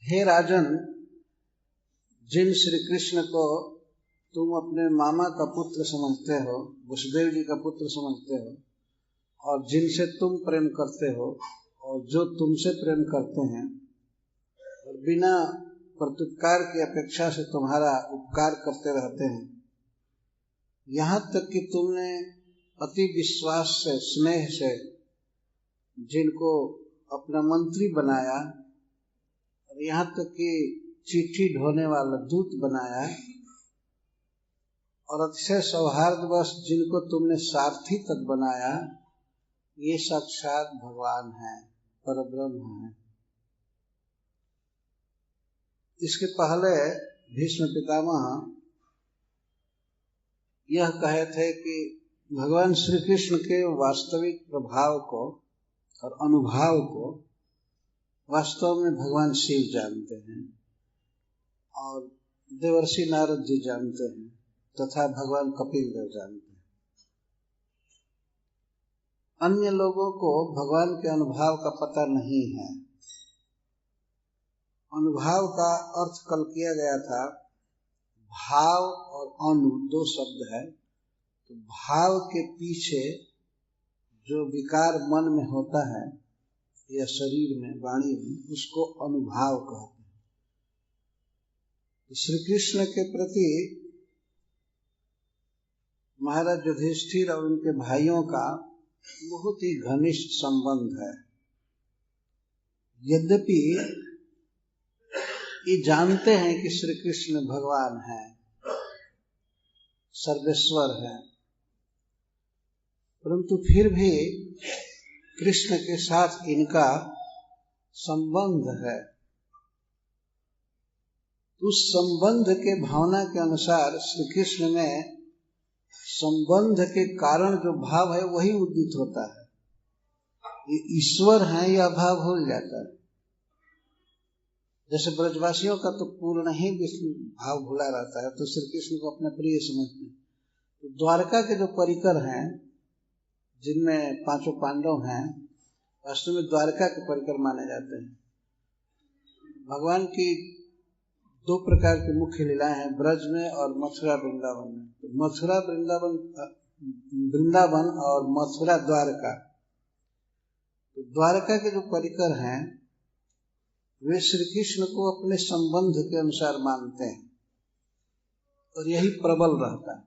हे राजन, जिन श्री कृष्ण को तुम अपने मामा का पुत्र समझते हो, वसुदेव जी का पुत्र समझते हो, और जिनसे तुम प्रेम करते हो और जो तुमसे प्रेम करते हैं और बिना प्रत्युपकार की अपेक्षा से तुम्हारा उपकार करते रहते हैं, यहाँ तक कि तुमने अति विश्वास से, स्नेह से जिनको अपना मंत्री बनाया और यहाँ तक कि चिट्ठी ढोने वाला दूत बनाया, और अतिशय सौहार्दवश जिनको तुमने सारथी तक बनाया, ये साक्षात भगवान है, परब्रह्म है। इसके पहले भीष्म पितामह यह कहे थे कि भगवान श्री कृष्ण के वास्तविक प्रभाव को और अनुभाव को वास्तव में भगवान शिव जानते हैं और देवर्षि नारद जी जानते हैं तथा भगवान कपिल देव जानते हैं। अन्य लोगों को भगवान के अनुभाव का पता नहीं है। अनुभाव का अर्थ कल किया गया था, भाव और अनु दो शब्द है। तो भाव के पीछे जो विकार मन में होता है या शरीर में, वाणी में, उसको अनुभाव कहते हैं। श्री कृष्ण के प्रति महाराज युधिष्ठिर और उनके भाइयों का बहुत ही घनिष्ठ संबंध है। यद्यपि ये जानते हैं कि श्री कृष्ण भगवान है, सर्वेश्वर है, परंतु फिर भी कृष्ण के साथ इनका संबंध है। उस संबंध के भावना के अनुसार श्री कृष्ण में संबंध के कारण जो भाव है वही उदित होता है। ये ईश्वर है यह भाव भूल जाता है। जैसे ब्रजवासियों का तो पूर्ण ही भाव भूला रहता है, तो श्री कृष्ण को अपने प्रिय समझते हैं। तो द्वारका के जो परिकर हैं, जिनमें पांचों पांडव हैं, वास्तव में द्वारका के परिकर माने जाते हैं। भगवान की दो प्रकार की मुख्य लीलाएं हैं, ब्रज में और मथुरा वृंदावन में। तो मथुरा वृंदावन और मथुरा द्वारका। तो द्वारका के जो परिकर हैं वे श्री कृष्ण को अपने संबंध के अनुसार मानते हैं और यही प्रबल रहता है।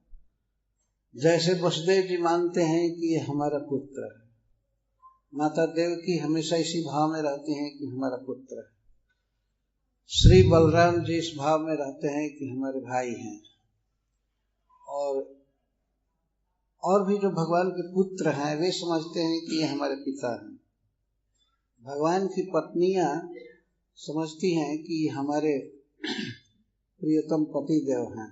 जैसे वसुदेव जी मानते हैं कि ये हमारा पुत्र है, माता देवकी हमेशा इसी भाव में रहती हैं कि हमारा पुत्र है, श्री बलराम जी इस भाव में रहते हैं कि हमारे भाई हैं, और भी जो भगवान के पुत्र हैं वे समझते हैं कि ये हमारे पिता हैं। भगवान की पत्नियां समझती हैं कि ये हमारे प्रियतम पति देव हैं।